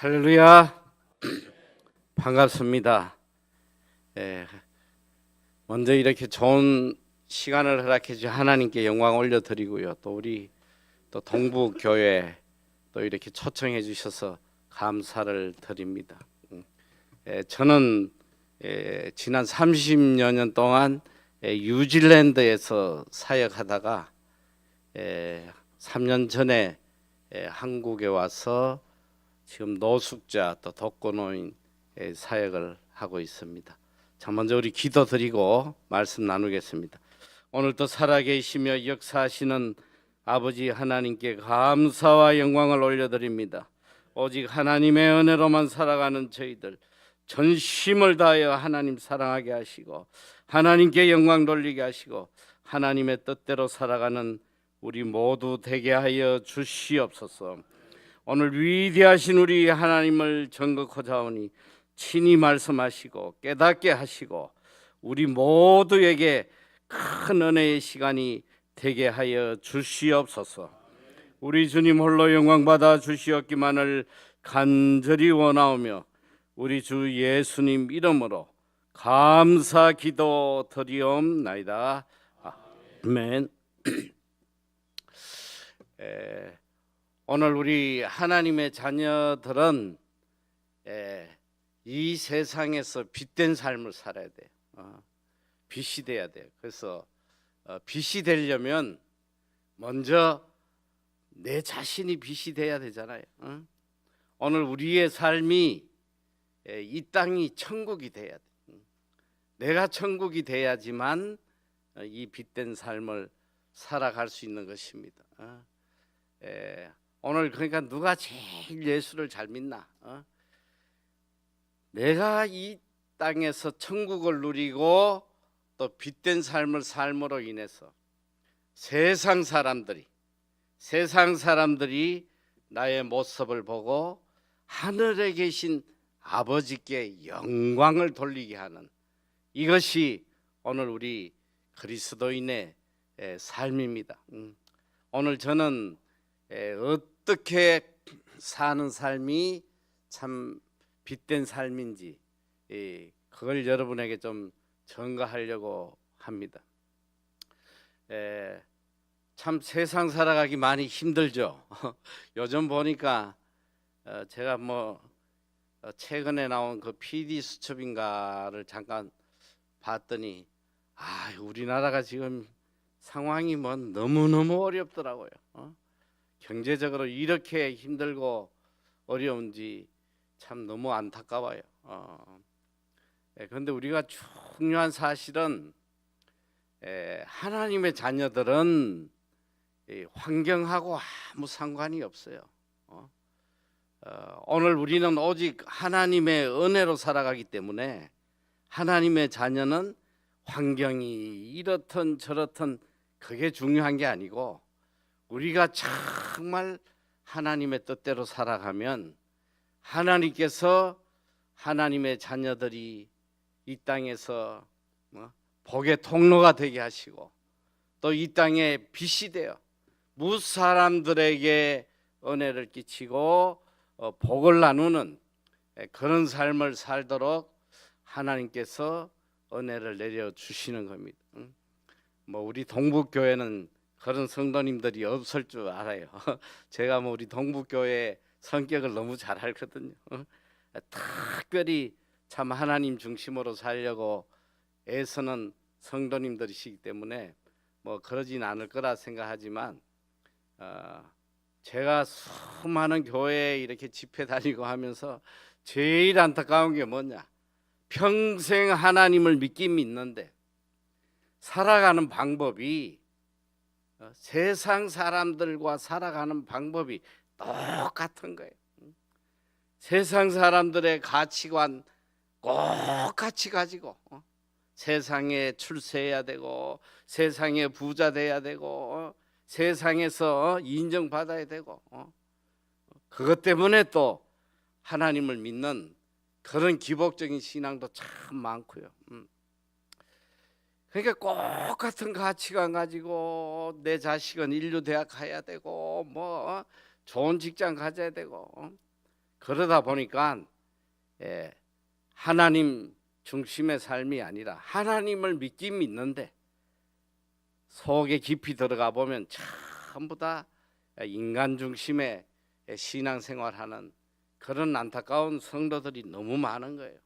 할렐루야. 반갑습니다. 예, 먼저 이렇게 좋은 시간을 허락해 주신 하나님께 영광 올려드리고요. 또 우리 또 동부 교회 또 이렇게 초청해 주셔서 감사를 드립니다. 저는 지난 30여 년 동안 뉴질랜드에서 사역하다가 3년 전에 한국에 와서 지금 노숙자 또 독거노인 사역을 하고 있습니다. 자, 먼저 우리 기도드리고 말씀 나누겠습니다. 오늘도 살아계시며 역사하시는 아버지 하나님께 감사와 영광을 올려드립니다. 오직 하나님의 은혜로만 살아가는 저희들 전심을 다하여 하나님 사랑하게 하시고 하나님께 영광 돌리게 하시고 하나님의 뜻대로 살아가는 우리 모두 되게 하여 주시옵소서. 오늘 위대하신 우리 하나님을 전극하자 하오니 친히 말씀하시고 깨닫게 하시고 우리 모두에게 큰 은혜의 시간이 되게 하여 주시옵소서. 우리 주님 홀로 영광 받아 주시옵기만을 간절히 원하오며 우리 주 예수님 이름으로 감사 기도 드리옵나이다. 아멘. 오늘 우리 하나님의 자녀들은 이 세상에서 빛된 삶을 살아야 돼요. 빛이 돼야 돼요. 그래서 빛이 되려면 먼저 내 자신이 빛이 돼야 되잖아요. 오늘 우리의 삶이 이 땅이 천국이 돼야 돼. 내가 천국이 돼야지만 이 빛된 삶을 살아갈 수 있는 것입니다. 오늘 그러니까 누가 제일 예수를 잘 믿나? 내가 이 땅에서 천국을 누리고 또 빛된 삶을 삶으로 인해서 세상 사람들이 나의 모습을 보고 하늘에 계신 아버지께 영광을 돌리게 하는 이것이 오늘 우리 그리스도인의 삶입니다. 오늘 저는 어떻게 사는 삶이 참 빛된 삶인지 그걸 여러분에게 좀 전가하려고 합니다. 참 세상 살아가기 많이 힘들죠. 요즘 보니까 제가 최근에 나온 그 PD 수첩인가를 잠깐 봤더니 우리나라가 지금 상황이 너무너무 어렵더라고요. 경제적으로 이렇게 힘들고 어려운지 참 너무 안타까워요. 그런데 우리가 중요한 사실은 하나님의 자녀들은 환경하고 아무 상관이 없어요. 오늘 우리는 오직 하나님의 은혜로 살아가기 때문에 하나님의 자녀는 환경이 이렇든 저렇든 그게 중요한 게 아니고 우리가 정말 하나님의 뜻대로 살아가면 하나님께서 하나님의 자녀들이 이 땅에서 복의 통로가 되게 하시고 또 이 땅에 빛이 되어 무엇 사람들에게 은혜를 끼치고 복을 나누는 그런 삶을 살도록 하나님께서 은혜를 내려 주시는 겁니다. 우리 동북교회는 그런 성도님들이 없을 줄 알아요. 제가 우리 동북교회 성격을 너무 잘 알거든요. 특별히 참 하나님 중심으로 살려고 애쓰는 성도님들이시기 때문에 그러진 않을 거라 생각하지만 제가 수많은 교회에 이렇게 집회 다니고 하면서 제일 안타까운 게 뭐냐? 평생 하나님을 믿긴 믿는데 살아가는 방법이 세상 사람들과 살아가는 방법이 똑같은 거예요. 세상 사람들의 가치관 똑같이 가지고 세상에 출세해야 되고 세상에 부자 돼야 되고 세상에서 인정받아야 되고 그것 때문에 또 하나님을 믿는 그런 기복적인 신앙도 참 많고요. 그러니까 똑같은 가치관 가지고 내 자식은 인류대학 가야 되고 좋은 직장 가져야 되고 그러다 보니까 하나님 중심의 삶이 아니라 하나님을 믿긴 믿는데 속에 깊이 들어가 보면 전부 다 인간 중심의 신앙생활하는 그런 안타까운 성도들이 너무 많은 거예요.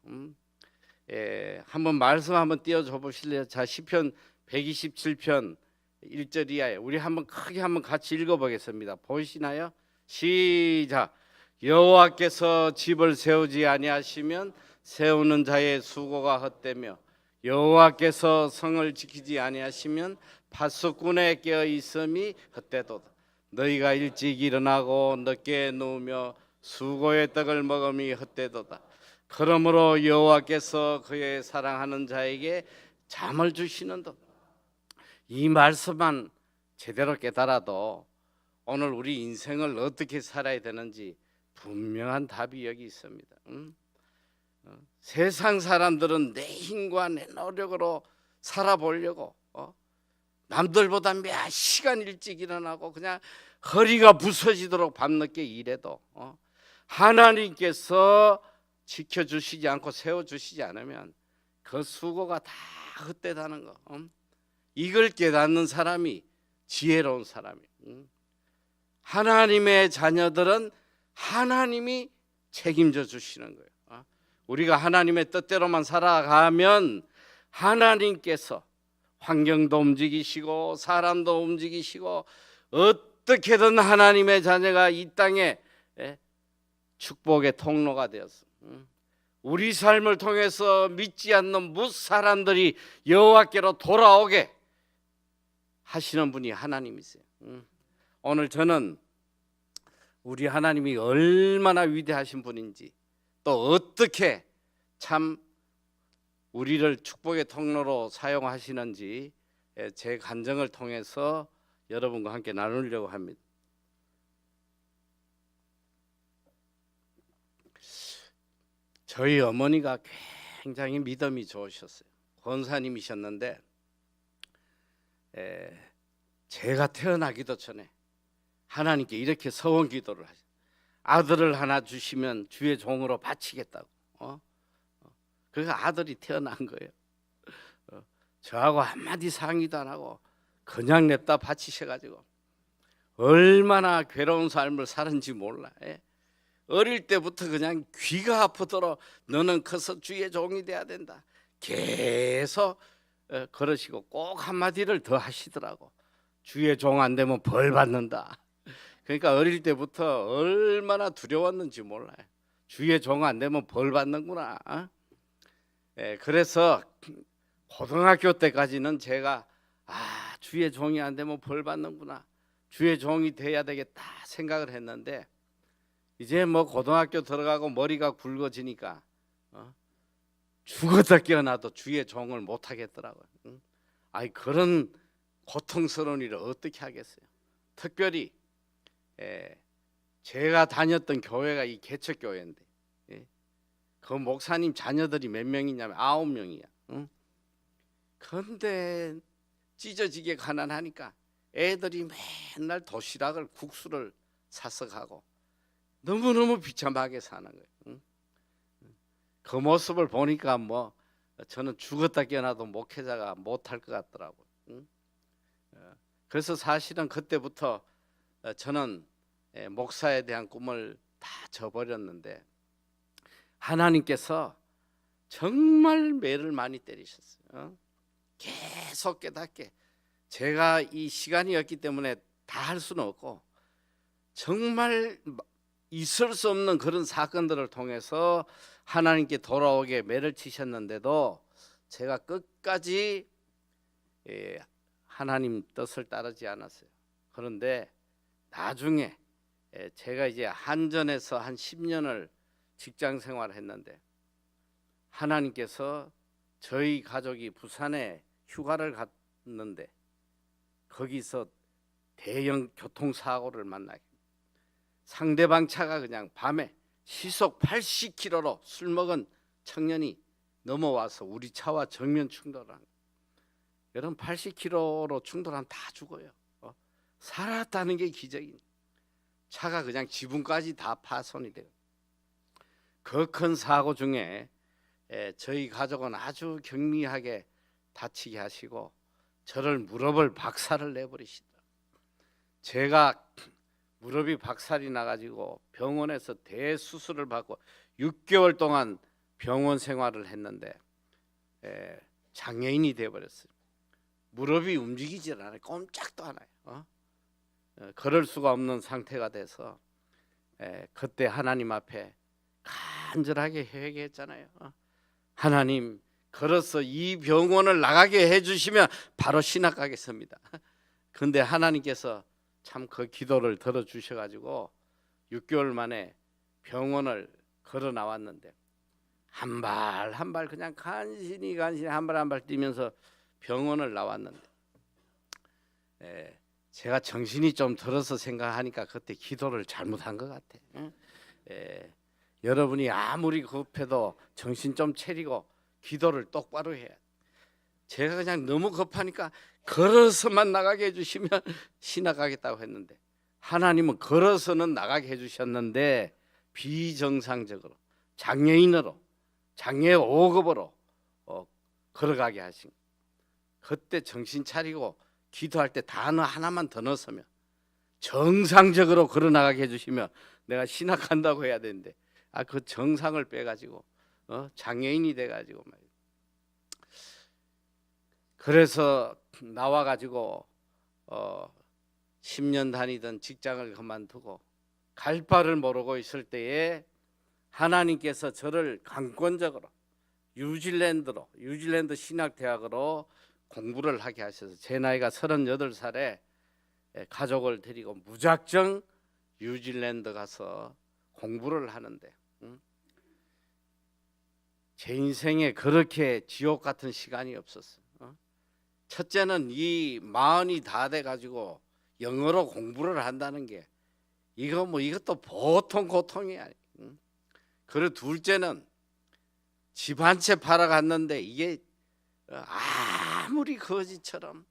한번 말씀 한번 띄워줘 보실래요? 자, 시편 127편 1절 이하에 우리 한번 크게 한번 같이 읽어보겠습니다. 보이시나요? 시작. 여호와께서 집을 세우지 아니하시면 세우는 자의 수고가 헛되며 여호와께서 성을 지키지 아니하시면 파수꾼의 깨어 있음이 헛되도다. 너희가 일찍 일어나고 늦게 누우며 수고의 떡을 먹음이 헛되도다. 그러므로 여호와께서 그의 사랑하는 자에게 잠을 주시는도다. 이 말씀만 제대로 깨달아도 오늘 우리 인생을 어떻게 살아야 되는지 분명한 답이 여기 있습니다. 세상 사람들은 내 힘과 내 노력으로 살아보려고 남들보다 몇 시간 일찍 일어나고 그냥 허리가 부서지도록 밤늦게 일해도 하나님께서 지켜주시지 않고 세워주시지 않으면 그 수고가 다 헛되다는 거. 이걸 깨닫는 사람이 지혜로운 사람이에요. 하나님의 자녀들은 하나님이 책임져 주시는 거예요. 우리가 하나님의 뜻대로만 살아가면 하나님께서 환경도 움직이시고 사람도 움직이시고 어떻게든 하나님의 자녀가 이 땅에 축복의 통로가 되었어. 우리 삶을 통해서 믿지 않는 무 사람들이 여호와께로 돌아오게 하시는 분이 하나님이세요. 오늘 저는 우리 하나님이 얼마나 위대하신 분인지 또 어떻게 참 우리를 축복의 통로로 사용하시는지 제 간증을 통해서 여러분과 함께 나누려고 합니다. 저희 어머니가 굉장히 믿음이 좋으셨어요. 권사님이셨는데 제가 태어나기도 전에 하나님께 이렇게 서원 기도를 하셨어요. 아들을 하나 주시면 주의 종으로 바치겠다고. 그러니까 아들이 태어난 거예요. 저하고 한마디 상의도 안 하고 그냥 냅다 바치셔가지고 얼마나 괴로운 삶을 살은지 몰라. 어릴 때부터 그냥 귀가 아프도록 너는 커서 주의 종이 돼야 된다. 계속 그러시고 꼭 한마디를 더 하시더라고. 주의 종 안 되면 벌 받는다. 그러니까 어릴 때부터 얼마나 두려웠는지 몰라요. 주의 종 안 되면 벌 받는구나. 그래서 고등학교 때까지는 제가 주의 종이 안 되면 벌 받는구나. 주의 종이 돼야 되겠다 생각을 했는데 이제 뭐 고등학교 들어가고 머리가 굵어지니까 죽었다 깨어나도 주의 종을 못 하겠더라고요. 그런 고통스러운 일을 어떻게 하겠어요. 특별히 제가 다녔던 교회가 이 개척교회인데 그 목사님 자녀들이 몇 명이냐면 9명이야. 그런데 찢어지게 가난하니까 애들이 맨날 도시락을 국수를 사서 가고 너무너무 비참하게 사는 거예요. 그 모습을 보니까 뭐 저는 죽었다 깨어나도 목회자가 못할 것 같더라고요. 그래서 사실은 그때부터 저는 목사에 대한 꿈을 다 저버렸는데 하나님께서 정말 매를 많이 때리셨어요. 계속 깨닫게 제가 이 시간이었기 때문에 다 할 수는 없고 정말 있을 수 없는 그런 사건들을 통해서 하나님께 돌아오게 매를 치셨는데도 제가 끝까지 하나님 뜻을 따르지 않았어요. 그런데 나중에 제가 이제 한전에서 한 10년을 직장 생활을 했는데 하나님께서 저희 가족이 부산에 휴가를 갔는데 거기서 대형 교통사고를 만나게 상대방 차가 그냥 밤에 시속 80km로 술 먹은 청년이 넘어와서 우리 차와 정면 충돌한 거예요. 여러분 80km로 충돌하면 다 죽어요. 살았다는 게 기적이에요. 차가 그냥 지붕까지 다 파손이 돼요. 더 큰 사고 중에 저희 가족은 아주 경미하게 다치게 하시고 저를 무릎을 박살을 내버리시다. 제가 무릎이 박살이 나가지고 병원에서 대수술을 받고 6개월 동안 병원 생활을 했는데 장애인이 되어버렸어요. 무릎이 움직이질 않아요. 꼼짝도 않아요. 걸을 수가 없는 상태가 돼서 그때 하나님 앞에 간절하게 회개했잖아요. 하나님, 걸어서 이 병원을 나가게 해주시면 바로 신학 가겠습니다. 근데 하나님께서 참 그 기도를 들어주셔가지고 6개월 만에 병원을 걸어 나왔는데 한 발 한 발 그냥 간신히 한 발 한 발 뛰면서 병원을 나왔는데 제가 정신이 좀 들어서 생각하니까 그때 기도를 잘못한 것 같아. 여러분이 아무리 급해도 정신 좀 차리고 기도를 똑바로 해야 돼. 제가 그냥 너무 급하니까 걸어서만 나가게 해주시면 신학하겠다고 했는데 하나님은 걸어서는 나가게 해주셨는데 비정상적으로 장애인으로 장애 5급으로 걸어가게 하신. 그때 정신 차리고 기도할 때 단어 하나만 더 넣었으면 정상적으로 걸어나가게 해주시면 내가 신학한다고 해야 되는데 그 정상을 빼가지고 장애인이 돼가지고 말이야. 그래서 나와가지고 10년 다니던 직장을 그만두고 갈 바를 모르고 있을 때에 하나님께서 저를 강권적으로 뉴질랜드 신학대학으로 공부를 하게 하셔서 제 나이가 38살에 가족을 데리고 무작정 뉴질랜드 가서 공부를 하는데 제 인생에 그렇게 지옥 같은 시간이 없었어요. 첫째는 이 마흔이 다 돼가지고 영어로 공부를 한다는 게 이것도 보통 고통이 아니에요. 그리고 둘째는 집 한 채 팔아갔는데 이게 아무리 거지처럼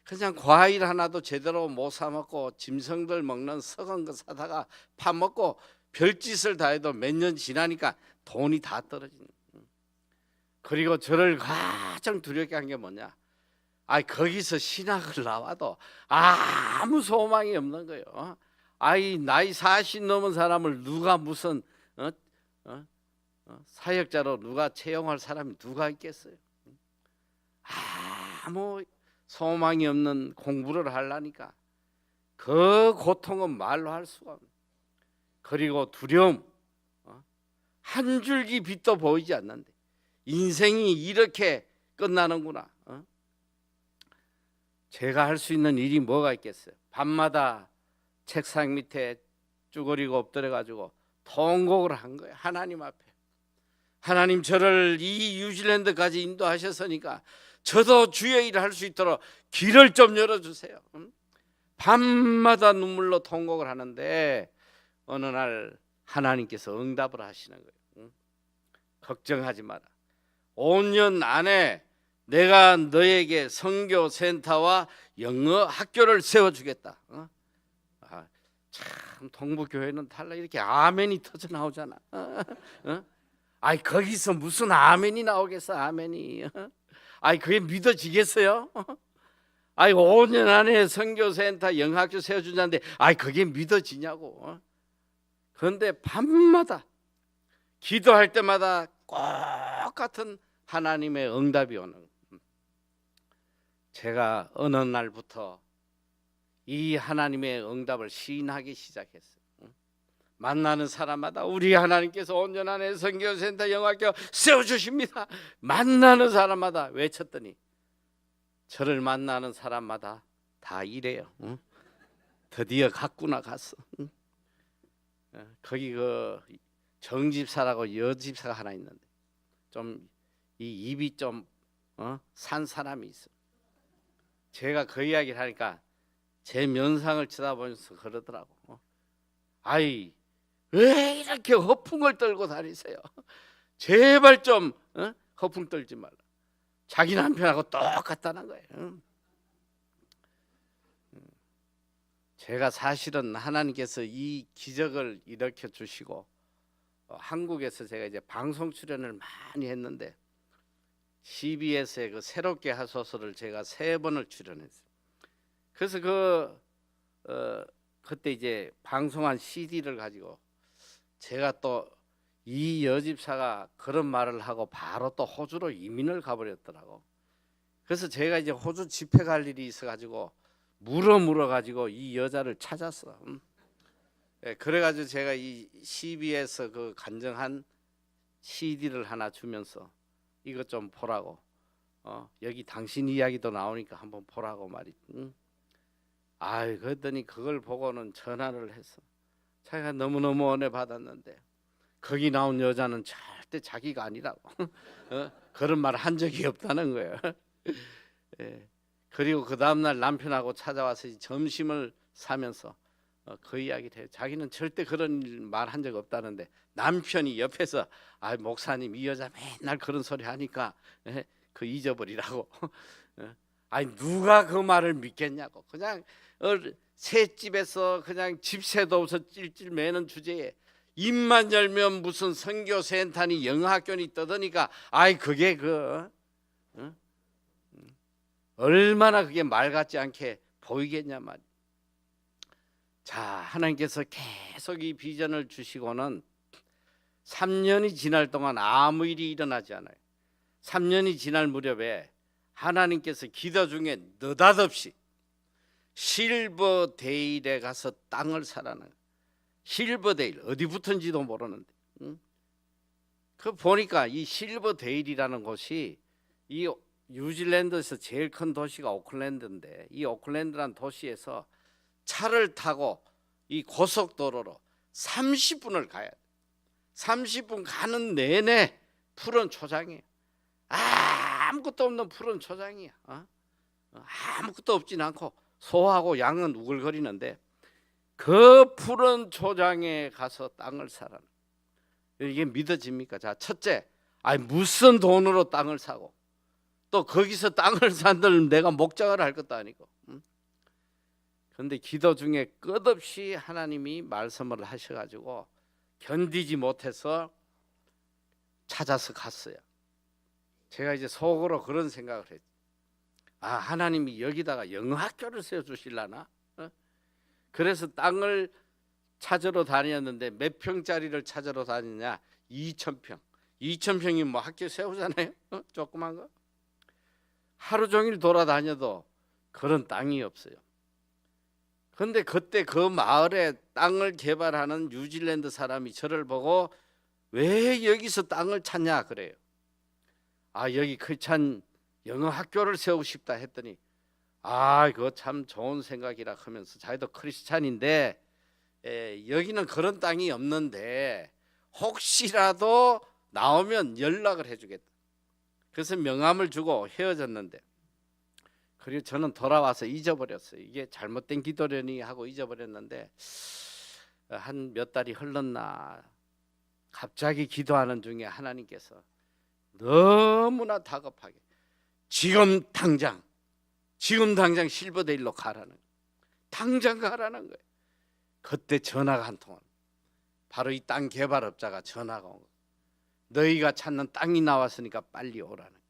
그냥 과일 하나도 제대로 못 사 먹고 짐승들 먹는 썩은 거 사다가 파먹고 별짓을 다 해도 몇 년 지나니까 돈이 다 떨어지는. 그리고 저를 가장 두렵게 한 게 뭐냐? 거기서 신학을 나와도 아무 소망이 없는 거예요. 나이 40 넘은 사람을 누가 무슨 사역자로 누가 채용할 사람이 누가 있겠어요? 아무 소망이 없는 공부를 하려니까 그 고통은 말로 할 수가 없는. 그리고 두려움, 한 줄기 빛도 보이지 않는데 인생이 이렇게 끝나는구나. 제가 할 수 있는 일이 뭐가 있겠어요? 밤마다 책상 밑에 쭈그리고 엎드려가지고 통곡을 한 거예요. 하나님 앞에. 하나님, 저를 이 뉴질랜드까지 인도하셨으니까 저도 주의 일을 할 수 있도록 길을 좀 열어주세요. 밤마다 눈물로 통곡을 하는데 어느 날 하나님께서 응답을 하시는 거예요. 걱정하지 마라. 5년 안에 내가 너에게 선교센터와 영어 학교를 세워주겠다. 참 동부교회는 달라. 이렇게 아멘이 터져 나오잖아. 거기서 무슨 아멘이 나오겠어. 아멘이. 그게 믿어지겠어요? 5년 안에 선교센터 영어학교 세워준다는데 그게 믿어지냐고. 그런데 밤마다 기도할 때마다 똑같은 하나님의 응답이 오는 거예요. 제가 어느 날부터 이 하나님의 응답을 시인하기 시작했어요. 만나는 사람마다 우리 하나님께서 5년 안에 선교센터 영어학교 세워주십니다. 만나는 사람마다 외쳤더니 저를 만나는 사람마다 다 이래요. 드디어 갔구나 갔어. 거기 그 정집사라고 여집사가 하나 있는데 좀 이 입이 좀 산 사람이 있어. 제가 그 이야기를 하니까 제 면상을 쳐다보면서 그러더라고. 왜 이렇게 허풍을 떨고 다니세요? 제발 좀 허풍 떨지 말라. 자기 남편하고 똑같다는 거예요. 제가 사실은 하나님께서 이 기적을 일으켜 주시고 한국에서 제가 이제 방송 출연을 많이 했는데 CBS에 그 새롭게 하소서를 제가 3번을 출연했어요. 그래서 그때 이제 방송한 CD를 가지고 제가 또 이 여집사가 그런 말을 하고 바로 또 호주로 이민을 가버렸더라고. 그래서 제가 이제 호주 집회 갈 일이 있어가지고 물어 가지고 이 여자를 찾았어. 예, 그래가지고 제가 이 CBS 그 간증한 CD를 하나 주면서 이것 좀 보라고. 여기 당신 이야기도 나오니까 한번 보라고 말이지. 아이 그랬더니 그걸 보고는 전화를 했어. 자기가 너무너무 은혜 받았는데 거기 나온 여자는 절대 자기가 아니라고. 그런 말 한 적이 없다는 거예요. 예. 그리고 그 다음날 남편하고 찾아와서 점심을 사면서 그 이야기를 해요. 자기는 절대 그런 말 한 적 없다는데 남편이 옆에서 아 목사님 이 여자 맨날 그런 소리 하니까 그 잊어버리라고. 아니 누가 그 말을 믿겠냐고. 그냥 새집에서 그냥 집새도 없어 찔찔 매는 주제에 입만 열면 무슨 선교 센터니 영어학교니 떠드니까 아이 그게 얼마나 그게 말 같지 않게 보이겠냐 말이야. 자, 하나님께서 계속 이 비전을 주시고는 3년이 지날 동안 아무 일이 일어나지 않아요. 3년이 지날 무렵에 하나님께서 기도 중에 느닷없이 실버데일에 가서 땅을 사라는, 실버데일 어디 붙은지도 모르는데, 그 보니까 이 실버데일이라는 곳이 이 뉴질랜드에서 제일 큰 도시가 오클랜드인데 이 오클랜드라는 도시에서 차를 타고 이 고속도로로 30분을 가야 돼. 30분 가는 내내 푸른 초장이에요. 아무것도 없는 푸른 초장이야. 아무것도 없진 않고 소하고 양은 우글거리는데 그 푸른 초장에 가서 땅을 사라는, 이게 믿어집니까? 자, 첫째, 무슨 돈으로 땅을 사고 또 거기서 땅을 산들 내가 목장을 할 것도 아니고. 그런데 기도 중에 끝없이 하나님이 말씀을 하셔가지고 견디지 못해서 찾아서 갔어요. 제가 이제 속으로 그런 생각을 했죠. 하나님이 여기다가 영어학교를 세워주실라나? 그래서 땅을 찾으러 다녔는데 몇 평짜리를 찾으러 다니냐? 2,000평. 2,000평이 뭐 학교 세우잖아요. 조그만 거. 하루 종일 돌아다녀도 그런 땅이 없어요. 그런데 그때 그 마을에 땅을 개발하는 뉴질랜드 사람이 저를 보고 왜 여기서 땅을 찾냐 그래요. 여기 크리스찬 영어 학교를 세우고 싶다 했더니 그거 참 좋은 생각이라 하면서 자기도 크리스찬인데 여기는 그런 땅이 없는데 혹시라도 나오면 연락을 해주겠다. 그래서 명함을 주고 헤어졌는데, 그리고 저는 돌아와서 잊어버렸어요. 이게 잘못된 기도려니 하고 잊어버렸는데 한 몇 달이 흘렀나 갑자기 기도하는 중에 하나님께서 너무나 다급하게 지금 당장 실버데일로 가라는 거예요. 당장 가라는 거예요. 그때 전화가 한 통, 바로 이 땅 개발업자가 전화가 온 거예요. 너희가 찾는 땅이 나왔으니까 빨리 오라는 거예요.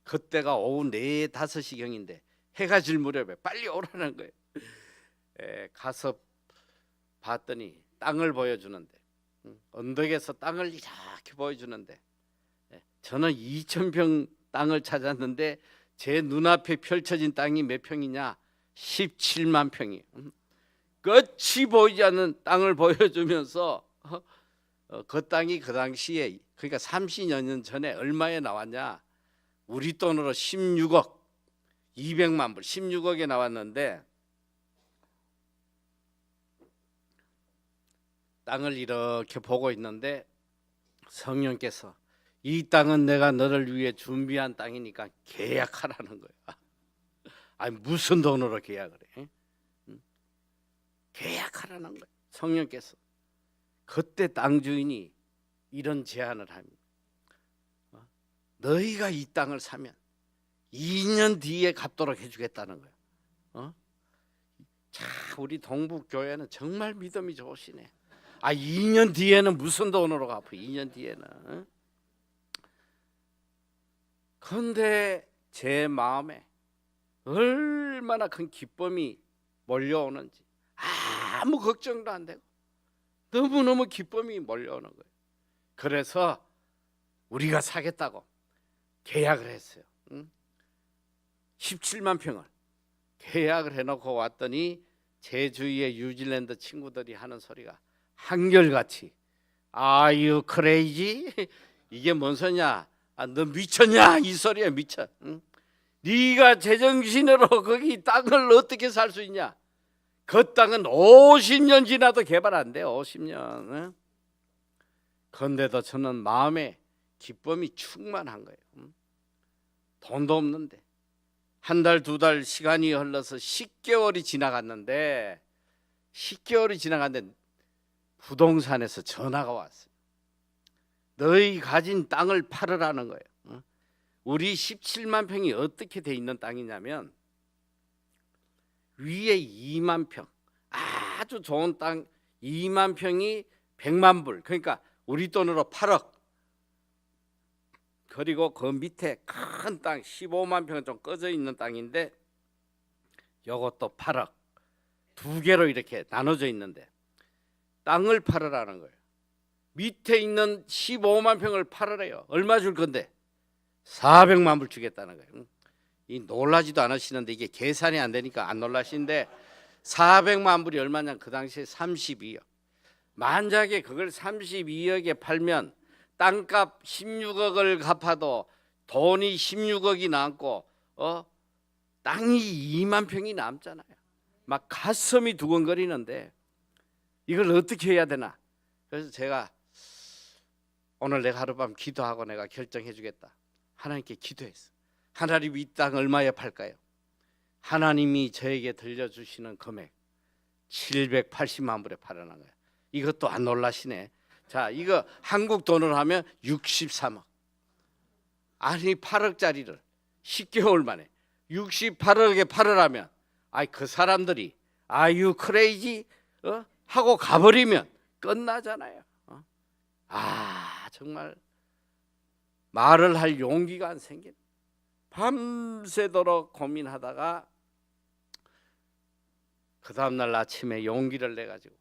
그때가 오후 4, 5시경인데 해가 질 무렵에 빨리 오라는 거예요. 가서 봤더니 땅을 보여주는데, 언덕에서 땅을 이렇게 보여주는데, 저는 2,000평 땅을 찾았는데 제 눈앞에 펼쳐진 땅이 몇 평이냐? 17만 평이에요. 끝이 보이지 않는 땅을 보여주면서 그 땅이 그 당시에, 그러니까 30여 년 전에 얼마에 나왔냐? 우리 돈으로 16억 200만 불, 16억에 나왔는데 땅을 이렇게 보고 있는데 성령께서 이 땅은 내가 너를 위해 준비한 땅이니까 계약하라는 거야. 무슨 돈으로 계약을 해? 계약하라는 거야. 성령께서. 그때 땅 주인이 이런 제안을 합니다. 너희가 이 땅을 사면 2년 뒤에 갚도록 해주겠다는 거야. 자, 우리 동북교회는 정말 믿음이 좋으시네. 아 2년 뒤에는 무슨 돈으로 갚아? 2년 뒤에는. 그런데 제 마음에 얼마나 큰 기쁨이 몰려오는지 아무 걱정도 안 되고 너무너무 기쁨이 몰려오는 거예요. 그래서 우리가 사겠다고 계약을 했어요. 17만 평을 계약을 해놓고 왔더니 제 주위의 뉴질랜드 친구들이 하는 소리가 한결같이 아유 크레이지 이게 뭔 소리냐, 너 미쳤냐 이 소리야. 미쳐. 네가 제정신으로 거기 땅을 어떻게 살 수 있냐. 그 땅은 50년 지나도 개발 안 돼. 50년. 그런데도 저는 마음에 기쁨이 충만한 거예요. 돈도 없는데 한 달, 두 달 시간이 흘러서 10개월이 지나갔는데 부동산에서 전화가 왔어요. 너희 가진 땅을 팔으라는 거예요. 우리 17만 평이 어떻게 돼 있는 땅이냐면 위에 2만 평 아주 좋은 땅 2만 평이 100만 불, 그러니까 우리 돈으로 8억. 그리고 그 밑에 큰 땅 15만 평 좀 꺼져 있는 땅인데 이것도 8억. 두 개로 이렇게 나눠져 있는데 땅을 팔으라는 거예요. 밑에 있는 15만 평을 팔으래요. 얼마 줄 건데? 400만 불 주겠다는 거예요. 이 놀라지도 않으시는데 이게 계산이 안 되니까 안 놀라시는데 400만 불이 얼마냐? 그 당시에 32억. 만약에 그걸 32억에 팔면 땅값 16억을 갚아도 돈이 16억이 남고 땅이 2만 평이 남잖아요. 막 가슴이 두근거리는데 이걸 어떻게 해야 되나? 그래서 제가 오늘 내가 하룻밤 기도하고 내가 결정해 주겠다. 하나님께 기도했어. 하나님 이 땅 얼마에 팔까요? 하나님이 저에게 들려주시는 금액 780만 불에 팔아난 거예요. 이것도 안 놀라시네. 자, 이거 한국 돈으로 하면 63억. 아니 8억짜리를 10개월 만에 68억에 팔으라면 그 사람들이 아유 크레이지 하고 가버리면 끝나잖아요. 정말 말을 할 용기가 안 생긴. 밤새도록 고민하다가 그 다음날 아침에 용기를 내가지고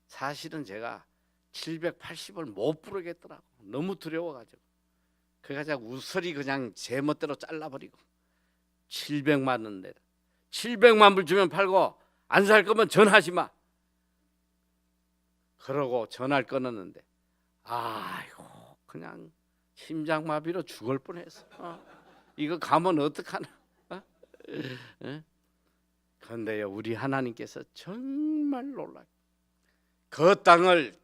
사실은 제가 780을 못 부르겠더라고. 너무 두려워가지고. 그래가지고 우설이 그냥 제 멋대로 잘라버리고 700만 원 내라. 700만 불 주면 팔고 안 살 거면 전화하지 마. 그러고 전화를 끊었는데 아이고 그냥 심장마비로 죽을 뻔했어. 이거 가면 어떡하나. 그런데요 우리 하나님께서 정말 놀라요. 그 땅을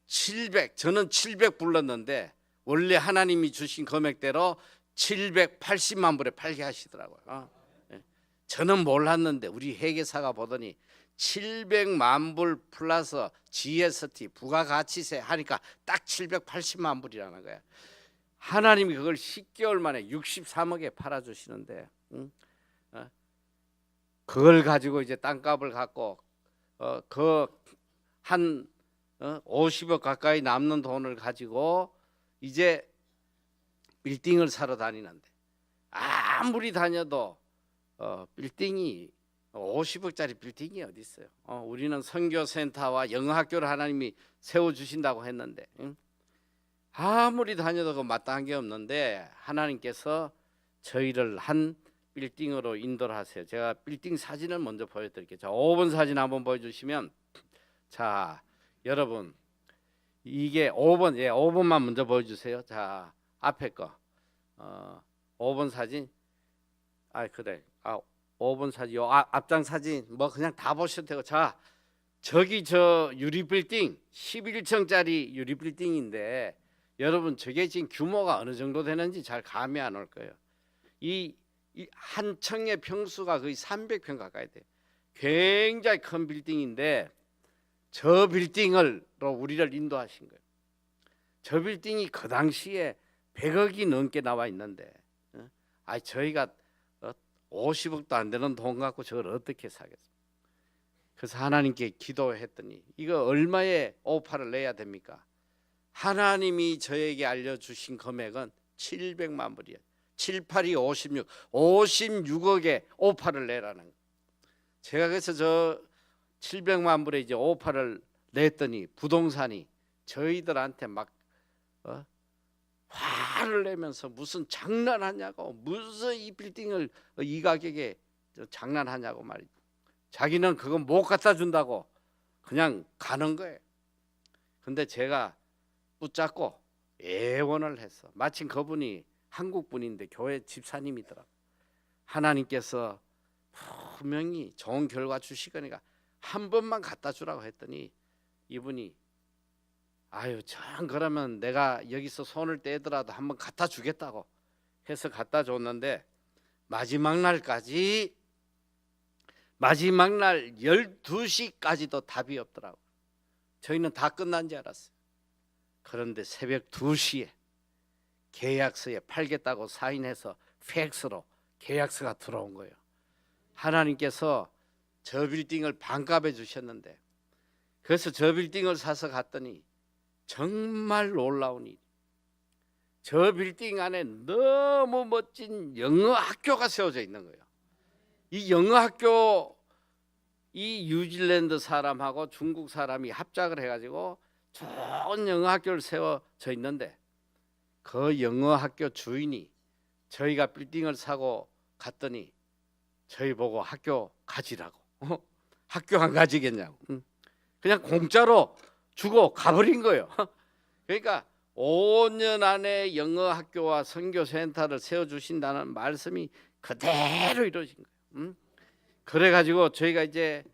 700, 저는 700 불렀는데 원래 하나님이 주신 금액대로 780만 불에 팔게 하시더라고요. 저는 몰랐는데 우리 회계사가 보더니 700만 불 플러스 GST 부가가치세 하니까 딱 780만 불이라는 거야. 하나님이 그걸 10개월 만에 63억에 팔아주시는데 그걸 가지고 이제 땅값을 갖고 그 한 50억 가까이 남는 돈을 가지고 이제 빌딩을 사러 다니는데 아무리 다녀도 빌딩이 50억짜리 빌딩이 어디 있어요? 우리는 선교센터와 영어학교를 하나님이 세워주신다고 했는데 아무리 다녀도 그 마땅한 게 없는데 하나님께서 저희를 한 빌딩으로 인도를 하세요. 제가 빌딩 사진을 먼저 보여드릴게요. 자, 5번 사진 한번 보여주시면, 자 여러분 이게 5번, 5번만 먼저 보여주세요. 자 앞에 거 5번 사진, 그래 5번 사진, 요 앞장 사진 뭐 그냥 다 보셔도 되고, 자 저기 저 유리 빌딩 11층짜리 유리 빌딩인데 여러분 저게 지금 규모가 어느 정도 되는지 잘 감이 안 올 거예요. 이 한 층의 평수가 거의 300평 가까이 돼요. 굉장히 큰 빌딩인데 저 빌딩으로 우리를 인도하신 거예요. 저 빌딩이 그 당시에 100억이 넘게 나와 있는데 저희가 50억도 안 되는 돈 갖고 저걸 어떻게 사겠어요? 그래서 하나님께 기도했더니 이거 얼마의 오파를 내야 됩니까? 하나님이 저에게 알려주신 금액은 700만 불이에요. 7, 8이 56, 56억의 오파를 내라는 거예요. 제가 그래서 저 700만 불에 이제 오파를 냈더니 부동산이 저희들한테 막 화를 내면서 무슨 장난하냐고, 무슨 이 빌딩을 이 가격에 장난하냐고 말이죠. 자기는 그건 못 갖다 준다고 그냥 가는 거예요. 근데 제가 붙잡고 애원을 했어. 마침 그분이 한국 분인데 교회 집사님이더라고. 하나님께서 분명히 좋은 결과 주시거니까 한 번만 갖다 주라고 했더니 이분이 아유 참 그러면 내가 여기서 손을 떼더라도 한번 갖다 주겠다고 해서 갖다 줬는데 마지막 날 12시까지도 답이 없더라고. 저희는 다 끝난 줄 알았어요. 그런데 새벽 2시에 계약서에 팔겠다고 사인해서 팩스로 계약서가 들어온 거예요. 하나님께서 저 빌딩을 반값에 주셨는데, 그래서 저 빌딩을 사서 갔더니 정말 놀라운 일. 저 빌딩 안에 너무 멋진 영어 학교가 세워져 있는 거예요. 이 영어 학교, 이 뉴질랜드 사람하고 중국 사람이 합작을 해가지고 좋은 영어 학교를 세워져 있는데, 그 영어 학교 주인이 저희가 빌딩을 사고 갔더니 저희 보고 학교 가지라고. 학교 안 가지겠냐고. 그냥 공짜로 주고 가버린 거예요. 그러니까 5년 안에 영어 학교와 선교 센터를 세워주신다는 말씀이 그대로 이루어진 거예요. 그래가지고 저희가 이제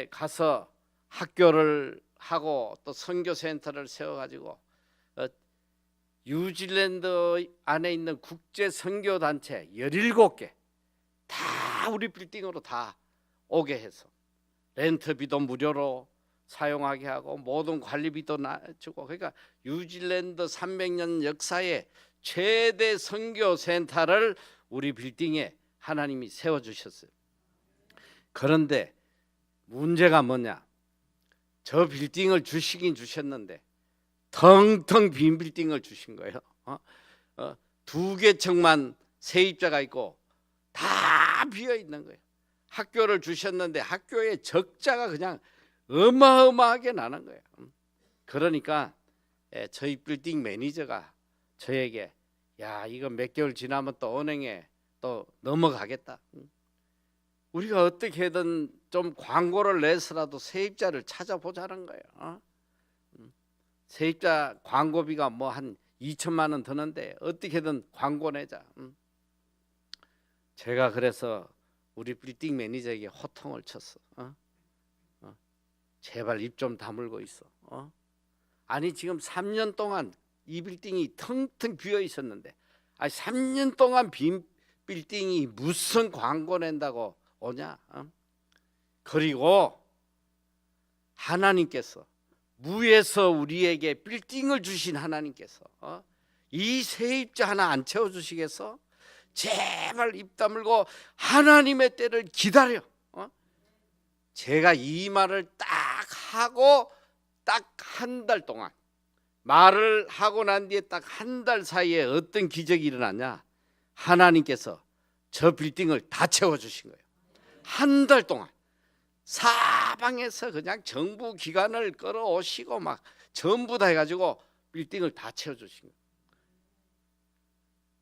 가서 학교를 하고 또 선교 센터를 세워가지고 뉴질랜드 안에 있는 국제 선교 단체 17개 다 우리 빌딩으로 다 오게 해서 렌트비도 무료로 사용하게 하고 모든 관리비도 주고, 그러니까 뉴질랜드 300년 역사의 최대 선교 센터를 우리 빌딩에 하나님이 세워주셨어요. 그런데 문제가 뭐냐? 저 빌딩을 주시긴 주셨는데 텅텅 빈 빌딩을 주신 거예요. 2개 층만 세입자가 있고 다 비어 있는 거예요. 학교를 주셨는데 학교의 적자가 그냥 어마어마하게 나는 거예요. 그러니까 저희 빌딩 매니저가 저에게 야 이거 몇 개월 지나면 또 은행에 또 넘어가겠다. 우리가 어떻게든 좀 광고를 내서라도 세입자를 찾아보자는 거예요. 세입자 광고비가 뭐 한 2천만 원 드는데 어떻게든 광고 내자. 제가 그래서 우리 빌딩 매니저에게 호통을 쳤어. 제발 입 좀 다물고 있어. 아니 지금 3년 동안 이 빌딩이 텅텅 비어 있었는데, 3년 동안 빈 빌딩이 무슨 광고 낸다고 오냐? 그리고 하나님께서 무에서 우리에게 빌딩을 주신 하나님께서 이 세입자 하나 안 채워주시겠어? 제발 입 다물고 하나님의 때를 기다려. 제가 이 말을 딱 하고 딱 한 달 동안, 말을 하고 난 뒤에 딱 한 달 사이에 어떤 기적이 일어났냐? 하나님께서 저 빌딩을 다 채워주신 거예요. 한 달 동안 사방에서 그냥 정부 기관을 끌어오시고 막 전부 다 해가지고 빌딩을 다 채워주신 거예요.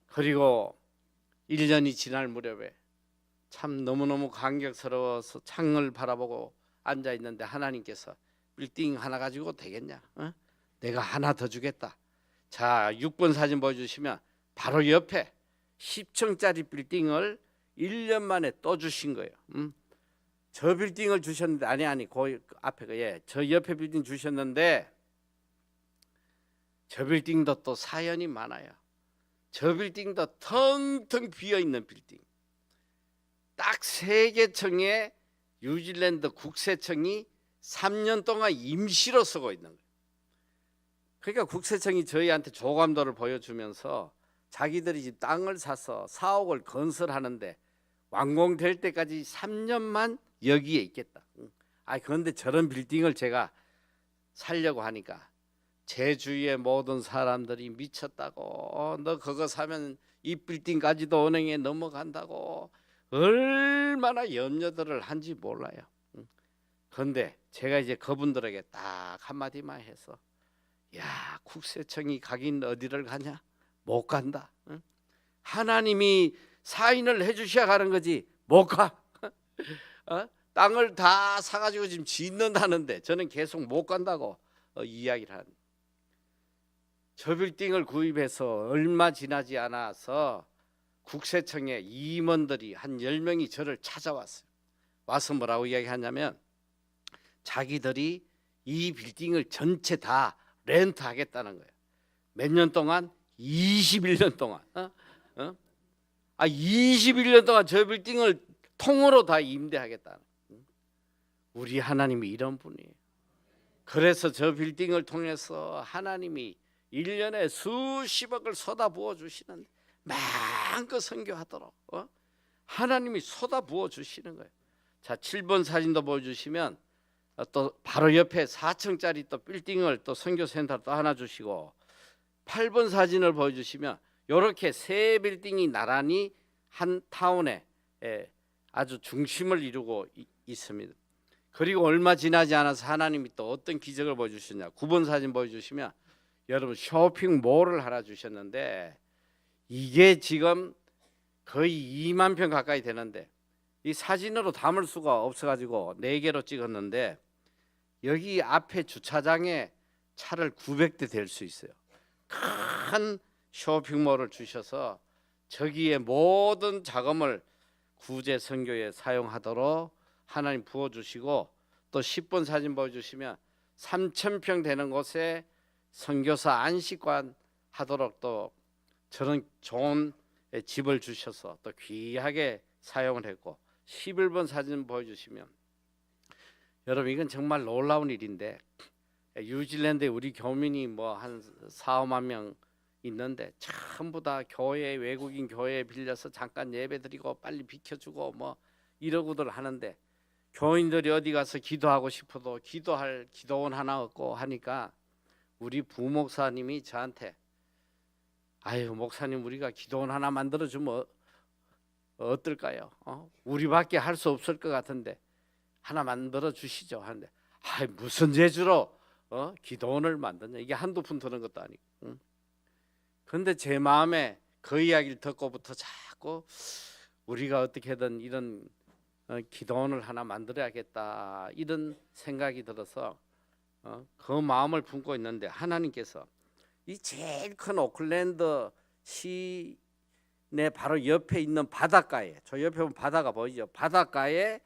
그리고 1년이 지날 무렵에 참 너무너무 감격스러워서 창을 바라보고 앉아 있는데 하나님께서 빌딩 하나 가지고 되겠냐? 내가 하나 더 주겠다. 자, 6번 사진 보여주시면 바로 옆에 10층짜리 빌딩을 1년 만에 또 주신 거예요. 저 빌딩을 주셨는데 아니 그 앞에 저 옆에 빌딩 주셨는데 저 빌딩도 또 사연이 많아요. 저 빌딩도 텅텅 비어 있는 빌딩. 딱 3개 층에 뉴질랜드 국세청이 3년 동안 임시로 쓰고 있는 거예요. 그러니까 국세청이 저희한테 조감도를 보여주면서 자기들이 집 땅을 사서 사옥을 건설하는데 완공될 때까지 3년만 여기에 있겠다. 그런데 저런 빌딩을 제가 살려고 하니까 제 주위의 모든 사람들이 미쳤다고, 너 그거 사면 이 빌딩까지도 은행에 넘어간다고 얼마나 염려들을 한지 몰라요. 그런데 제가 이제 그분들에게 딱 한마디만 해서, 야, 국세청이 가긴 어디를 가냐? 못 간다. 응? 하나님이 사인을 해주셔야 가는 거지 못 가. 땅을 다 사가지고 지금 짓는다는데 저는 계속 못 간다고 이야기를 하는. 저 빌딩을 구입해서 얼마 지나지 않아서 국세청의 임원들이 한 10명이 저를 찾아왔어요. 와서 뭐라고 이야기하냐면 자기들이 이 빌딩을 전체 다 렌트하겠다는 거예요. 몇 년 동안? 21년 동안. 21년 동안 저 빌딩을 통으로 다 임대하겠다는. 우리 하나님이 이런 분이에요. 그래서 저 빌딩을 통해서 하나님이 1년에 수십억을 쏟아부어 주시는데 마음껏 선교하도록 하나님이 쏟아부어 주시는 거예요. 자, 7번 사진도 보여주시면 또 바로 옆에 4층짜리 또 빌딩을 또 선교센터 또 하나 주시고, 8번 사진을 보여주시면 이렇게 세 빌딩이 나란히 한 타운에 아주 중심을 이루고 있습니다. 그리고 얼마 지나지 않아서 하나님이 또 어떤 기적을 보여주셨냐. 9번 사진 보여주시면 여러분 쇼핑몰을 하나 주셨는데 이게 지금 거의 2만 평 가까이 되는데 이 사진으로 담을 수가 없어가지고 4개로 찍었는데 여기 앞에 주차장에 차를 900대 댈 수 있어요. 큰 쇼핑몰을 주셔서 저기에 모든 자금을 구제 선교에 사용하도록 하나님 부어주시고, 또 10번 사진 보여주시면 3,000평 되는 곳에 선교사 안식관 하도록 또 저런 좋은 집을 주셔서 또 귀하게 사용을 했고, 11번 사진 보여주시면 여러분 이건 정말 놀라운 일인데 뉴질랜드에 우리 교민이 뭐 한 4, 5만 명 있는데 전부 다 교회, 외국인 교회에 빌려서 잠깐 예배드리고 빨리 비켜주고 뭐 이러고들 하는데, 교인들이 어디 가서 기도하고 싶어도 기도할 기도원 하나 없고 하니까 우리 부목사님이 저한테, 아유 목사님 우리가 기도원 하나 만들어주면 어떨까요? 우리밖에 할 수 없을 것 같은데 하나 만들어 주시죠 하는데, 무슨 재주로 기도원을 만드냐, 이게 한두 푼 드는 것도 아니고. 그런데 제 마음에 그 이야기를 듣고부터 자꾸 우리가 어떻게든 이런 기도원을 하나 만들어야겠다 이런 생각이 들어서 그 마음을 품고 있는데, 하나님께서 이 제일 큰 오클랜드 시내 바로 옆에 있는 바닷가에, 저 옆에 보면 바다가 보이죠? 바닷가에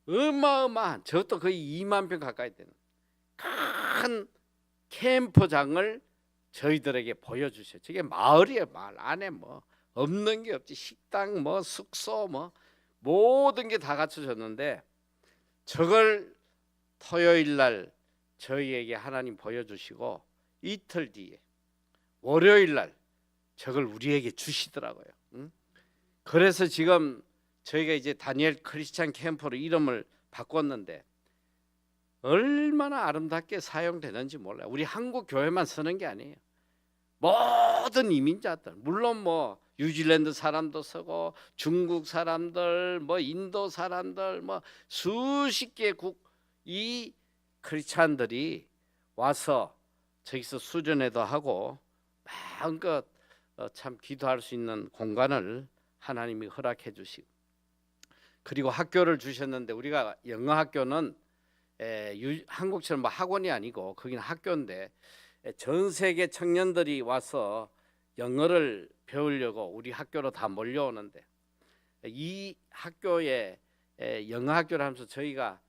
어마어마한, 저것도 거의 2만 평 가까이 되는 큰 캠프장을 저희들에게 보여주셔요. 저게 마을이에요. 마을 안에 뭐 없는 게 없지. 식당 뭐 숙소 뭐 모든 게 다 갖춰졌는데, 저걸 토요일 날 저희에게 하나님 보여주시고 이틀 뒤에 월요일 날 저걸 우리에게 주시더라고요. 그래서 지금 저희가 이제 다니엘 크리스찬 캠프로 이름을 바꿨는데 얼마나 아름답게 사용되는지 몰라요. 우리 한국 교회만 쓰는 게 아니에요. 모든 이민자들, 물론 뭐 뉴질랜드 사람도 쓰고 중국 사람들, 뭐 인도 사람들, 뭐 수십 개국 이 크리스찬들이 와서 저기서 수련회도 하고 마음껏 참 기도할 수 있는 공간을 하나님이 허락해 주시고, 그리고 학교를 주셨는데, 우리가 영어 학교는 한국처럼 뭐 학원이 아니고 거기는 학교인데 전 세계 청년들이 와서 영어를 배우려고 우리 학교로 다 몰려오는데, 이 학교에 영어 학교를 하면서 저희가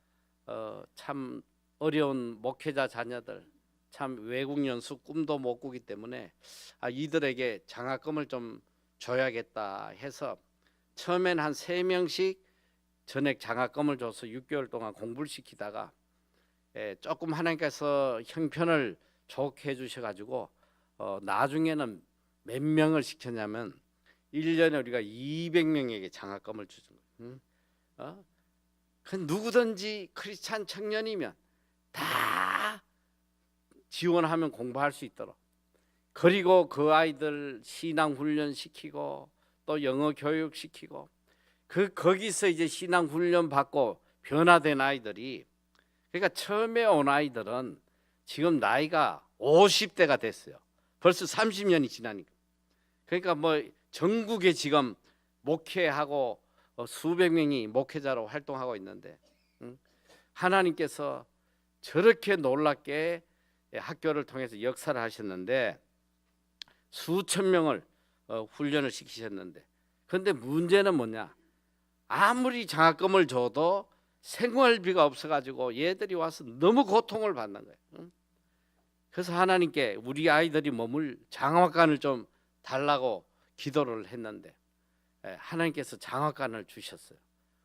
참 어려운 목회자 자녀들, 참 외국 연수 꿈도 못 꾸기 때문에 이들에게 장학금을 좀 줘야겠다 해서 처음엔 한 3명씩 전액 장학금을 줘서 6개월 동안 공부를 시키다가 조금 하나님께서 형편을 좋게 해주셔가지고 나중에는 몇 명을 시켰냐면 1년에 우리가 200명에게 장학금을 주는 거예요. 그 누구든지 크리스찬 청년이면 다 지원하면 공부할 수 있도록, 그리고 그 아이들 신앙 훈련 시키고 또 영어 교육 시키고, 거기서 이제 신앙 훈련 받고 변화된 아이들이, 그러니까 처음에 온 아이들은 지금 나이가 50대가 됐어요. 벌써 30년이 지나니까. 그러니까 뭐 전국에 지금 목회하고 수백 명이 목회자로 활동하고 있는데, 하나님께서 저렇게 놀랍게 학교를 통해서 역사를 하셨는데 수천 명을 훈련을 시키셨는데, 그런데 문제는 뭐냐? 아무리 장학금을 줘도 생활비가 없어가지고 얘들이 와서 너무 고통을 받는 거예요. 그래서 하나님께 우리 아이들이 머물 장학관을 좀 달라고 기도를 했는데 하나님께서 장학관을 주셨어요.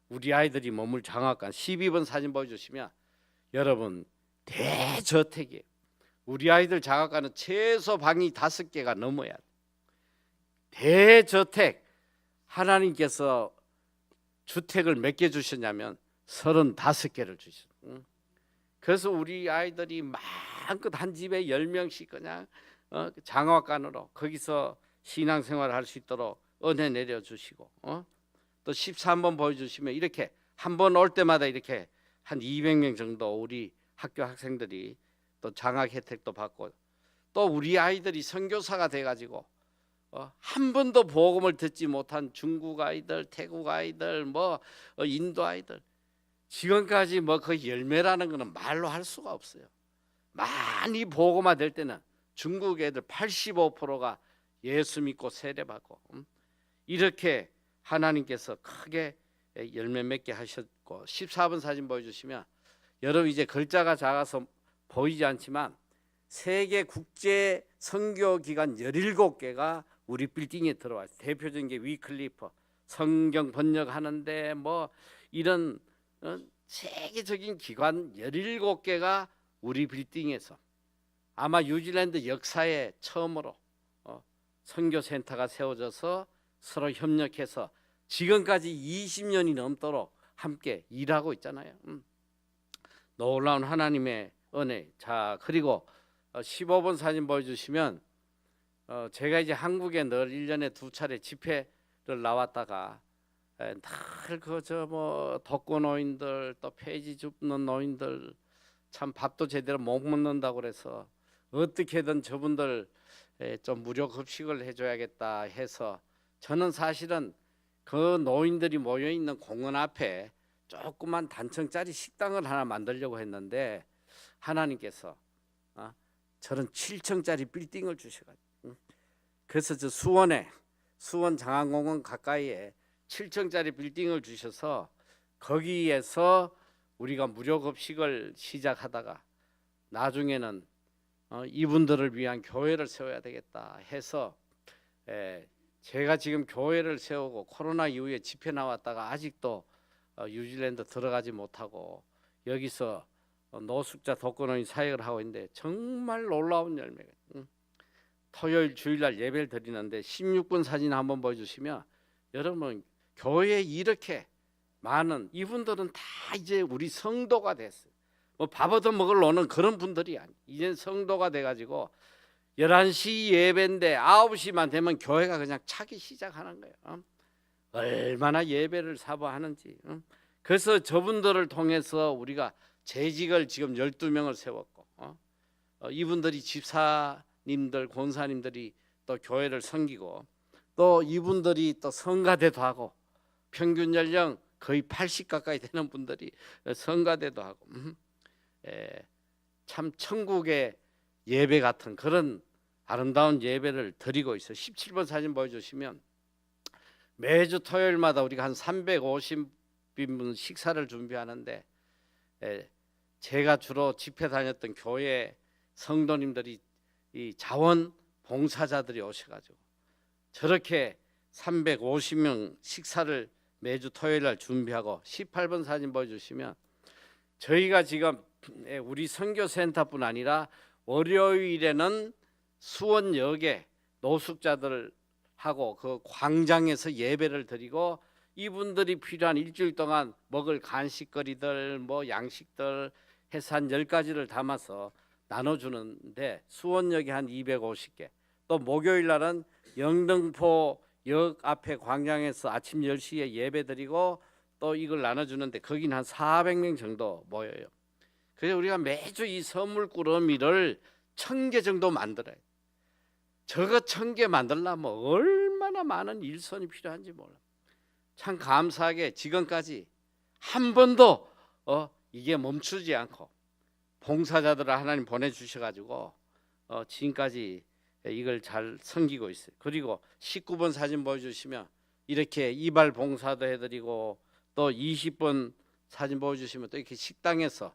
우리 아이들이 머물 장학관 12번 사진 보여주시면 여러분 대저택이에요. 우리 아이들 장학관은 최소 방이 5개가 넘어야 돼. 대저택. 하나님께서 주택을 몇 개 주셨냐면 35개를 주셨어요. 그래서 우리 아이들이 마음껏 한 집에 10명씩 그냥 장학관으로 거기서 신앙생활을 할 수 있도록 은혜 내려주시고, 또 13번 보여주시면 이렇게 한 번 올 때마다 이렇게 한 200명 정도 우리 학교 학생들이 또 장학 혜택도 받고, 또 우리 아이들이 선교사가 돼가지고 한 번도 복음을 듣지 못한 중국 아이들, 태국 아이들, 뭐 인도 아이들, 지금까지 뭐 그 열매라는 거는 말로 할 수가 없어요. 많이 복음화 될 때는 중국 애들 85%가 예수 믿고 세례받고, 이렇게 하나님께서 크게 열매 맺게 하셨고, 14번 사진 보여주시면 여러분 이제 글자가 작아서 보이지 않지만 세계 국제 선교 기관 17개가 우리 빌딩에 들어와요. 대표적인 게 위클리프 성경 번역하는데 뭐 이런 세계적인 기관 17개가 우리 빌딩에서 아마 뉴질랜드 역사에 처음으로 선교센터가 세워져서 서로 협력해서 지금까지 20년이 넘도록 함께 일하고 있잖아요. 놀라운 하나님의 은혜. 자, 그리고 15번 사진 보여주시면 제가 이제 한국에 늘 1년에 2차례 집회를 나왔다가 늘 그저 뭐 독거노인들 또 폐지 줍는 노인들 참 밥도 제대로 못 먹는다고 그래서 어떻게든 저분들 좀 무료 급식을 해줘야겠다 해서 저는 사실은 그 노인들이 모여 있는 공원 앞에 조그만 단층짜리 식당을 하나 만들려고 했는데 하나님께서 저런 7층짜리 빌딩을 주셔가지고, 그래서 저 수원 장안공원 가까이에 7층짜리 빌딩을 주셔서 거기에서 우리가 무료 급식을 시작하다가 나중에는 이분들을 위한 교회를 세워야 되겠다 해서 제가 지금 교회를 세우고 코로나 이후에 집회 나왔다가 아직도 뉴질랜드 들어가지 못하고 여기서 노숙자 독거노인 사역을 하고 있는데 정말 놀라운 열매가, 토요일 주일날 예배를 드리는데 16분 사진 한번 보여주시면 여러분 교회에 이렇게 많은 이분들은 다 이제 우리 성도가 됐어요. 뭐 밥 얻어 먹을 노는 그런 분들이 아니, 이제 성도가 돼가지고 11시 예배인데 9시만 되면 교회가 그냥 차기 시작하는 거예요. 얼마나 예배를 사모하는지. 그래서 저분들을 통해서 우리가 재직을 지금 12명을 세웠고, 이분들이 집사님들, 권사님들이 또 교회를 섬기고, 또 이분들이 또 성가대도 하고, 평균 연령 거의 80 가까이 되는 분들이 성가대도 하고, 참 천국의 예배 같은 그런 아름다운 예배를 드리고 있어요. 17번 사진 보여주시면 매주 토요일마다 우리가 한 350인분 식사를 준비하는데 제가 주로 집회 다녔던 교회 성도님들이 이 자원 봉사자들이 오셔가지고 저렇게 350명 식사를 매주 토요일 날 준비하고, 18번 사진 보여주시면 저희가 지금 우리 선교센터뿐 아니라 월요일에는 수원역에 노숙자들하고 그 광장에서 예배를 드리고 이분들이 필요한 일주일 동안 먹을 간식거리들 뭐 양식들 해서 한 10가지를 담아서 나눠주는데 수원역에 한 250개, 또 목요일 날은 영등포 역 앞에 광장에서 아침 10시에 예배드리고 또 이걸 나눠주는데 거기는 한 400명 정도 모여요. 그래서 우리가 매주 이 선물 꾸러미를 1000개 정도 만들어요. 저거 1000개 만들려면 얼마나 많은 일손이 필요한지 몰라. 참 감사하게 지금까지 한 번도 이게 멈추지 않고 봉사자들을 하나님 보내주셔가지고 지금까지 이걸 잘 섬기고 있어요. 그리고 19번 사진 보여주시면 이렇게 이발 봉사도 해드리고, 또 20번 사진 보여주시면 또 이렇게 식당에서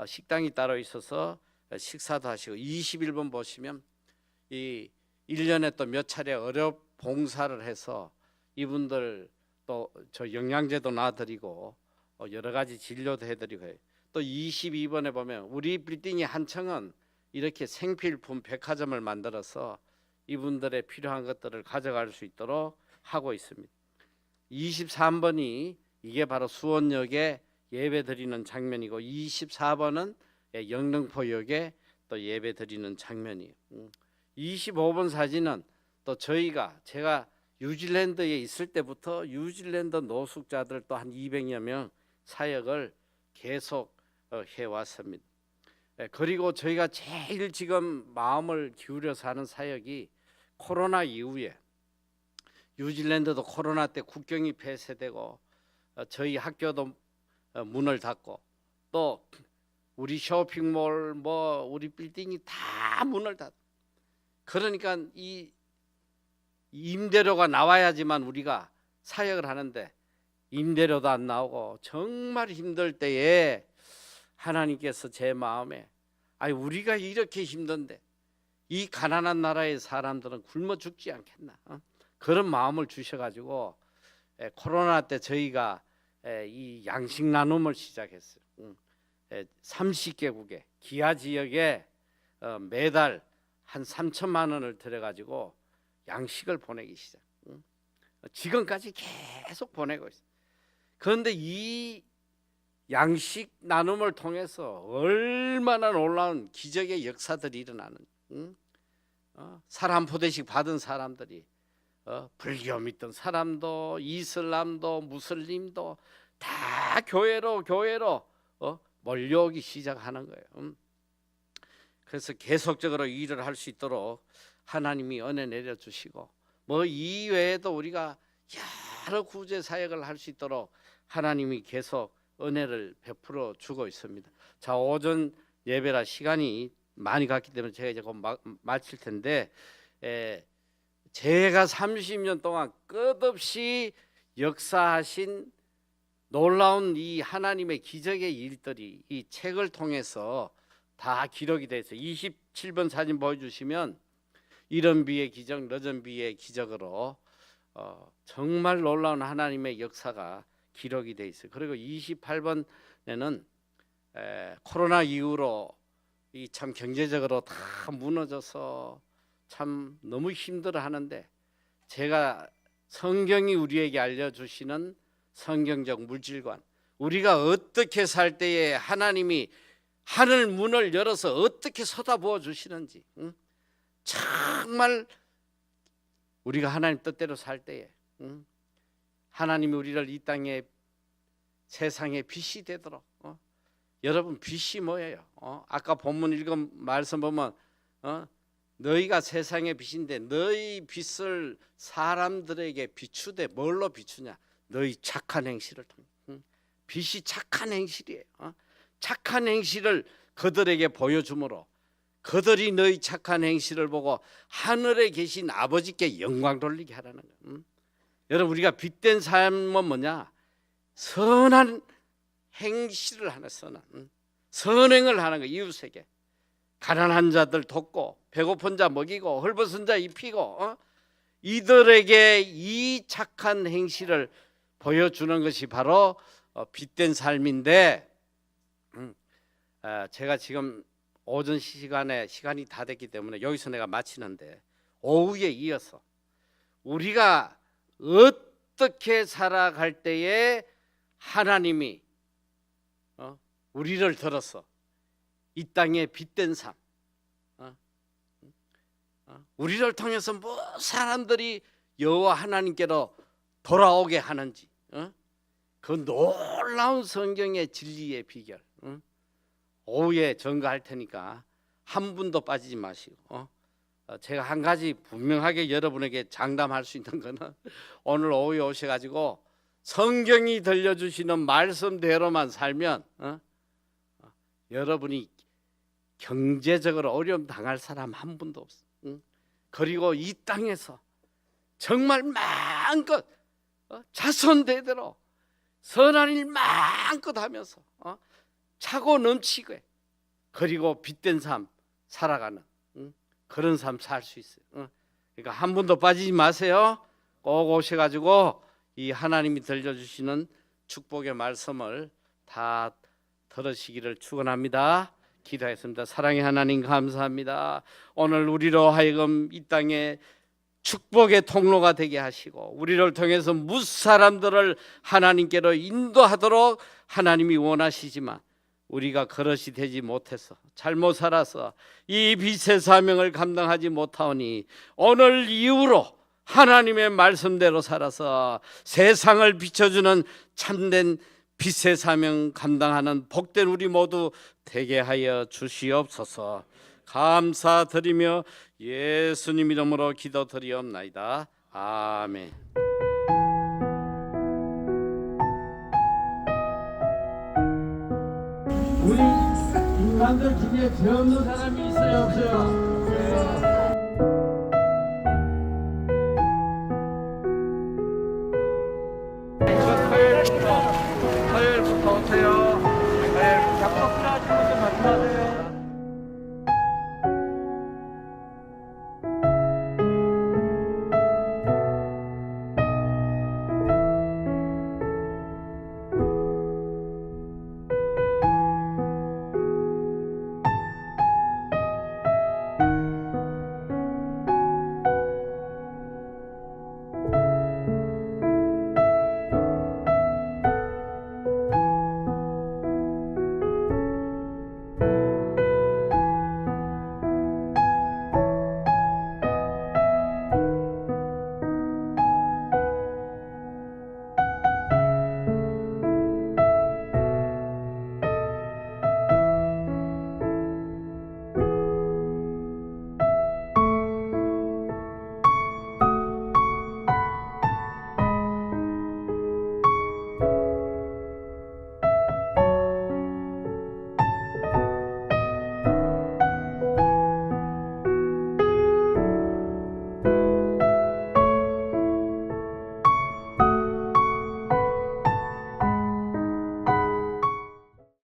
식당이 따로 있어서 식사도 하시고, 21번 보시면 이 1년에 또 몇 차례 의료 봉사를 해서 이분들 또 저 영양제도 놔드리고 여러 가지 진료도 해드리고 해요. 또 22번에 보면 우리 빌딩이 한 층은 이렇게 생필품 백화점을 만들어서 이분들의 필요한 것들을 가져갈 수 있도록 하고 있습니다. 23번이 이게 바로 수원역에 예배 드리는 장면이고, 24번은 영등포역에 또 예배 드리는 장면이에요. 25번 사진은 또 제가 뉴질랜드에 있을 때부터 뉴질랜드 노숙자들 또 한 200여 명 사역을 계속 해왔습니다. 그리고 저희가 제일 지금 마음을 기울여서 하는 사역이 코로나 이후에 뉴질랜드도 코로나 때 국경이 폐쇄되고 저희 학교도 문을 닫고 또 우리 쇼핑몰 뭐 우리 빌딩이 다 문을 닫고, 그러니까 이 임대료가 나와야지만 우리가 사역을 하는데 임대료도 안 나오고 정말 힘들 때에 하나님께서 제 마음에 우리가 이렇게 힘든데 이 가난한 나라의 사람들은 굶어 죽지 않겠나, 그런 마음을 주셔가지고 코로나 때 저희가 이 양식 나눔을 시작했어요. 30개국에 기아 지역에 매달 한 3천만 원을 들여가지고 양식을 보내기 시작. 지금까지 계속 보내고 있어요. 그런데 이 양식 나눔을 통해서 얼마나 놀라운 기적의 역사들이 일어나는지, 살 한 포대씩 받은 사람들이 불교 믿던 사람도 이슬람도 무슬림도 다 교회로 몰려오기 시작하는 거예요. 그래서 계속적으로 일을 할 수 있도록 하나님이 은혜 내려주시고, 뭐 이외에도 우리가 여러 구제 사역을 할 수 있도록 하나님이 계속 은혜를 베풀어 주고 있습니다. 자, 오전 예배라 시간이 많이 갔기 때문에 제가 이제 곧 마칠 텐데, 제가 30년 동안 끝없이 역사하신 놀라운 이 하나님의 기적의 일들이 이 책을 통해서 다 기록이 되어 있어요. 27번 사진 보여주시면 이른 비의 기적, 늦은 비의 기적으로 정말 놀라운 하나님의 역사가 기록이 되어 있어요. 그리고 28번에는 코로나 이후로 이 참 경제적으로 다 무너져서 참 너무 힘들어하는데, 제가 성경이 우리에게 알려주시는 성경적 물질관, 우리가 어떻게 살 때에 하나님이 하늘 문을 열어서 어떻게 쏟아부어 주시는지, 정말 우리가 하나님 뜻대로 살 때에 하나님이 우리를 이 땅에 세상에 빛이 되도록, 여러분 빛이 뭐예요? 아까 본문 읽은 말씀 보면 너희가 세상의 빛인데 너희 빛을 사람들에게 비추되 뭘로 비추냐? 너희 착한 행실을 통해. 빛이 착한 행실이에요. 착한 행실을 그들에게 보여주므로 그들이 너희 착한 행실을 보고 하늘에 계신 아버지께 영광 돌리게 하라는 거예요. 여러분, 우리가 빛된 삶은 뭐냐? 선한 행실을 하는, 선행을 하는 거예요. 이웃에게 가난한 자들 돕고 배고픈 자 먹이고 헐벗은 자 입히고, 이들에게 이 착한 행실을 보여주는 것이 바로 빛된 삶인데, 제가 지금 오전 시간이 다 됐기 때문에 여기서 내가 마치는데, 오후에 이어서 우리가 어떻게 살아갈 때에 하나님이 우리를 들어서 이 땅에 빛된 삶, 우리를 통해서 뭐 사람들이 여호와 하나님께로 돌아오게 하는지, 그 놀라운 성경의 진리의 비결, 오후에 전가할 테니까 한 분도 빠지지 마시고, 제가 한 가지 분명하게 여러분에게 장담할 수 있는 거는 오늘 오후에 오셔가지고 성경이 들려주시는 말씀대로만 살면 여러분이 경제적으로 어려움 당할 사람 한 분도 없어. 그리고 이 땅에서 정말 마음껏 자손 대대로 선한 일 마음껏 하면서 차고 넘치고, 그리고 빛된 삶 살아가는 그런 삶 살 수 있어요. 그러니까 한 분도 빠지지 마세요. 꼭 오셔가지고 이 하나님이 들려주시는 축복의 말씀을 다 들으시기를 축원합니다. 기도하겠습니다. 사랑의 하나님, 감사합니다. 오늘 우리로 하여금 이 땅에 축복의 통로가 되게 하시고 우리를 통해서 무수 사람들을 하나님께로 인도하도록 하나님이 원하시지만 우리가 그릇이 되지 못해서 잘못 살아서 이 빛의 사명을 감당하지 못하오니 오늘 이후로 하나님의 말씀대로 살아서 세상을 비춰주는 참된 빛의 사명 감당하는 복된 우리 모두 되게 하여 주시옵소서. 감사드리며 예수님 이름으로 기도드리옵나이다. 아멘. 우리 인간들 중에 죄 없는 사람이 있어요, 없어요?